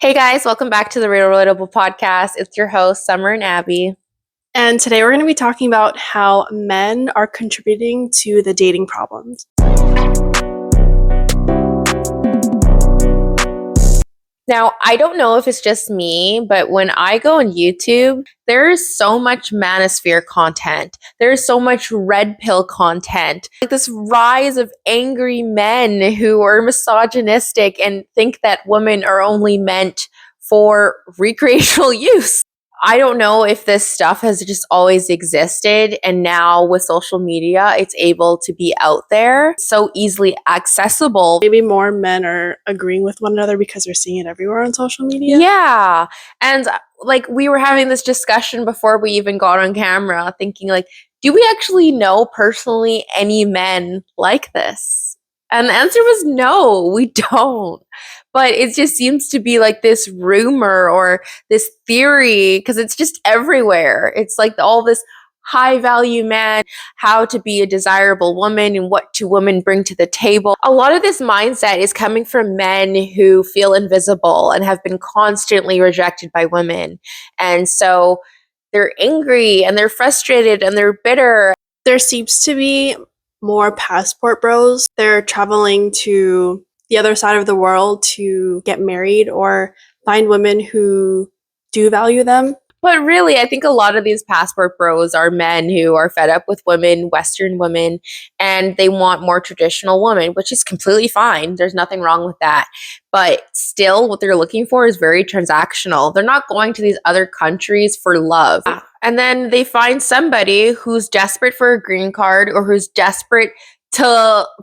Hey guys, welcome back to the Real Relatable Podcast. It's your host, Summer and Abby. And today we're going to be talking about how men are contributing to the dating problems. Now, I don't know if it's just me, but when I go on YouTube, there's so much manosphere content. There's so much red pill content. Like this rise of angry men who are misogynistic and think that women are only meant for recreational use. I don't know if this stuff has just always existed and now with social media, it's able to be out there so easily accessible. Maybe more men are agreeing with one another because they're seeing it everywhere on social media. Yeah. And like we were having this discussion before we even got on camera, thinking like, do we actually know personally any men like this? And the answer was no, we don't. But it just seems to be like this rumor or this theory because it's just everywhere. It's like all this high value man, how to be a desirable woman and what do women bring to the table. A lot of this mindset is coming from men who feel invisible and have been constantly rejected by women. And so they're angry and they're frustrated and they're bitter. There seems to be more passport bros. They're traveling to the other side of the world to get married or find women who do value them. But really, I think a lot of these passport bros are men who are fed up with women, Western women, and they want more traditional women, which is completely fine. There's nothing wrong with that. But still, what they're looking for is very transactional. They're not going to these other countries for love. And then they find somebody who's desperate for a green card or who's desperate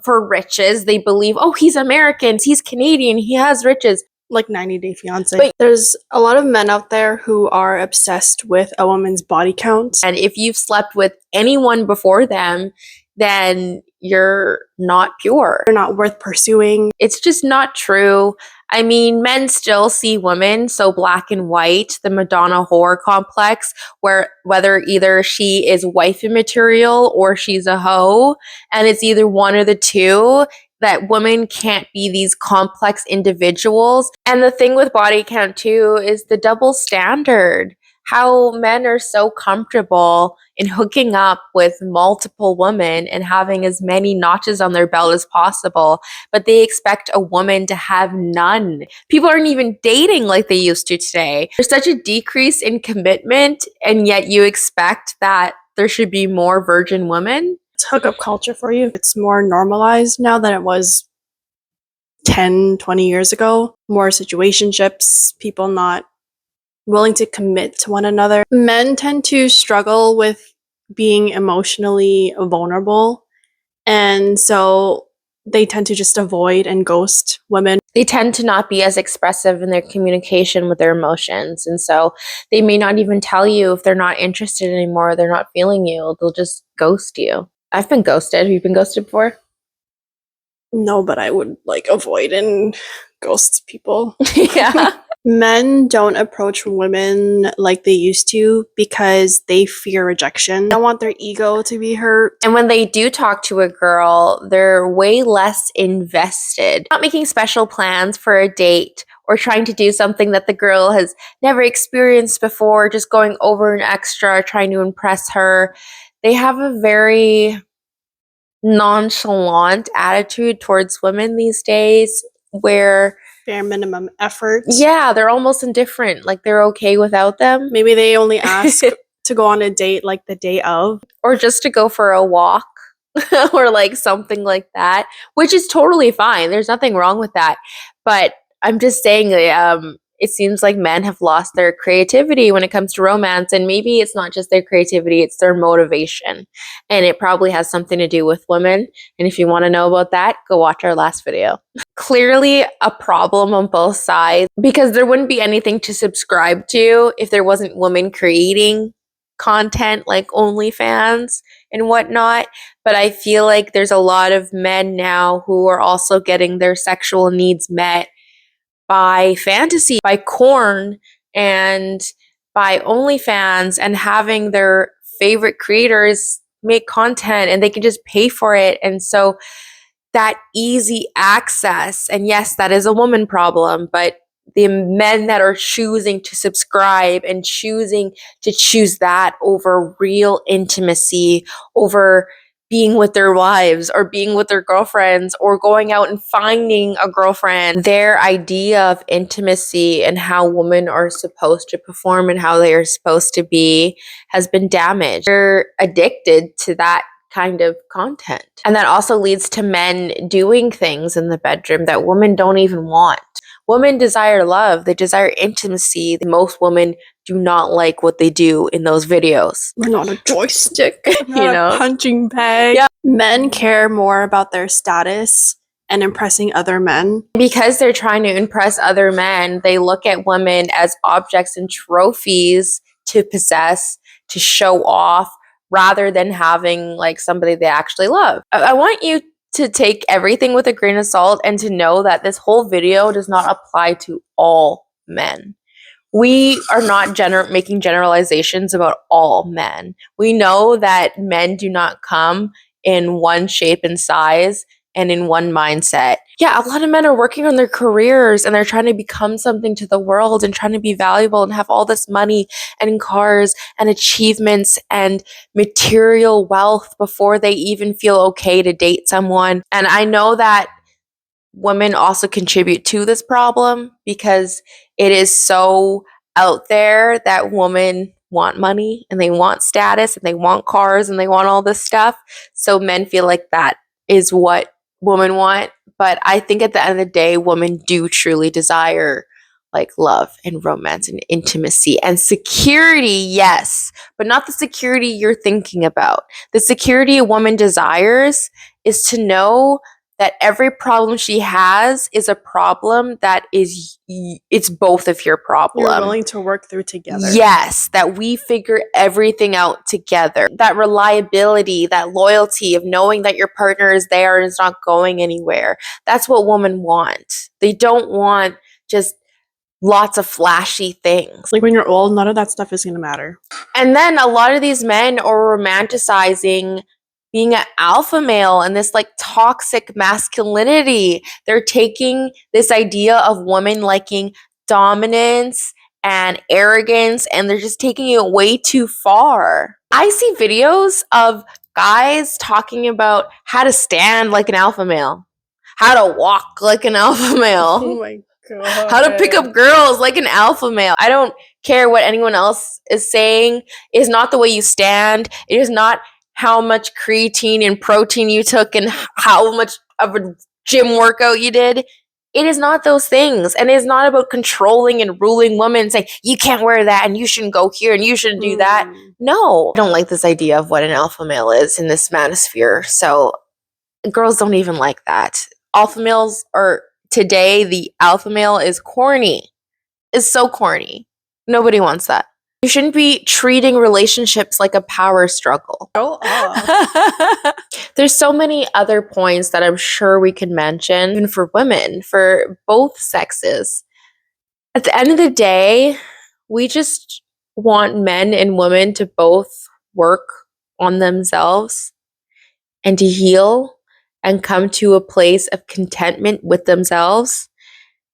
for riches. They believe, oh, he's American, he's Canadian, he has riches. Like 90 Day Fiancé. But there's a lot of men out there who are obsessed with a woman's body count. And if you've slept with anyone before them, then you're not pure. They're not worth pursuing. It's just not true. I mean, men still see women so black and white, the Madonna whore complex, where whether either she is wifey material or she's a hoe, and it's either one or the two, that women can't be these complex individuals. And the thing with body count too is the double standard. How men are so comfortable in hooking up with multiple women and having as many notches on their belt as possible, but they expect a woman to have none. People aren't even dating like they used to today. There's such a decrease in commitment, and yet you expect that there should be more virgin women. It's hookup culture for you. It's more normalized now than it was 10, 20 years ago. More situationships, people not willing to commit to one another. Men tend to struggle with being emotionally vulnerable, and so they tend to just avoid and ghost women. They tend to not be as expressive in their communication with their emotions. And so they may not even tell you if they're not interested anymore, they're not feeling you. They'll just ghost you. I've been ghosted. Have you been ghosted before? No, but I would avoid and ghost people. Yeah. Men don't approach women like they used to because they fear rejection. They don't want their ego to be hurt. And when they do talk to a girl, they're way less invested. Not making special plans for a date or trying to do something that the girl has never experienced before, just going over an extra, trying to impress her. They have a very nonchalant attitude towards women these days where bare minimum effort. Yeah, they're almost indifferent. Like they're okay without them. Maybe they only ask to go on a date like the day of. Or just to go for a walk or like something like that, which is totally fine. There's nothing wrong with that. But I'm just saying it seems like men have lost their creativity when it comes to romance. And maybe it's not just their creativity, it's their motivation. And it probably has something to do with women. And if you want to know about that, go watch our last video. Clearly a problem on both sides because there wouldn't be anything to subscribe to if there wasn't women creating content like OnlyFans and whatnot. But I feel like there's a lot of men now who are also getting their sexual needs met by fantasy, by porn, and by OnlyFans, and having their favorite creators make content and they can just pay for it. And so that easy access, and yes, that is a woman problem, but the men that are choosing to subscribe and choosing to choose that over real intimacy, over being with their wives or being with their girlfriends or going out and finding a girlfriend. Their idea of intimacy and how women are supposed to perform and how they are supposed to be has been damaged. They're addicted to that kind of content. And that also leads to men doing things in the bedroom that women don't even want. Women desire love, they desire intimacy. Most women do not like what they do in those videos. We're not a joystick, You know? a punching bag. Yeah. Men care more about their status and impressing other men. Because they're trying to impress other men, they look at women as objects and trophies to possess, to show off, rather than having like somebody they actually love. I want you to take everything with a grain of salt and to know that this whole video does not apply to all men. We are not making generalizations about all men. We know that men do not come in one shape and size and in one mindset. Yeah, a lot of men are working on their careers and they're trying to become something to the world and trying to be valuable and have all this money and cars and achievements and material wealth before they even feel okay to date someone. And I know that women also contribute to this problem because it is so out there that women want money and they want status and they want cars and they want all this stuff. So men feel like that is what women want. But I think at the end of the day, women do truly desire like love and romance and intimacy and security, yes, but not the security you're thinking about. The security a woman desires is to know that every problem she has is a problem that is, it's both of your problem. You're willing to work through together. Yes, that we figure everything out together. That reliability, that loyalty of knowing that your partner is there and is not going anywhere. That's what women want. They don't want just lots of flashy things. Like when you're old, none of that stuff is going to matter. And then a lot of these men are romanticizing being an alpha male and this like toxic masculinity. They're taking this idea of women liking dominance and arrogance and they're just taking it way too far. I see videos of guys talking about how to stand like an alpha male, how to walk like an alpha male. Oh my God. How to pick up girls like an alpha male. I don't care what anyone else is saying. It is not the way you stand. It is not how much creatine and protein you took and how much of a gym workout you did. It is not those things. And it is not about controlling and ruling women saying, you can't wear that and you shouldn't go here and you shouldn't do that. No. I don't like this idea of what an alpha male is in this manosphere. So girls don't even like that. Alpha males are... Today, the alpha male is corny. It's so corny. Nobody wants that. You shouldn't be treating relationships like a power struggle. There's so many other points that I'm sure we could mention, even for women, for both sexes. At the end of the day, we just want men and women to both work on themselves and to heal and come to a place of contentment with themselves,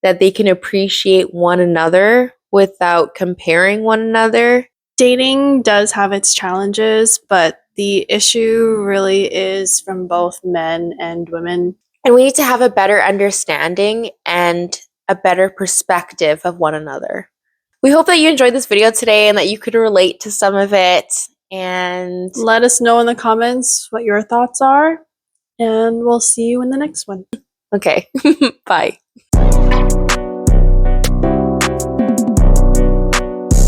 that they can appreciate one another without comparing one another. Dating does have its challenges, but the issue really is from both men and women. And we need to have a better understanding and a better perspective of one another. We hope that you enjoyed this video today and that you could relate to some of it. And let us know in the comments what your thoughts are. And we'll see you in the next one. Okay, bye.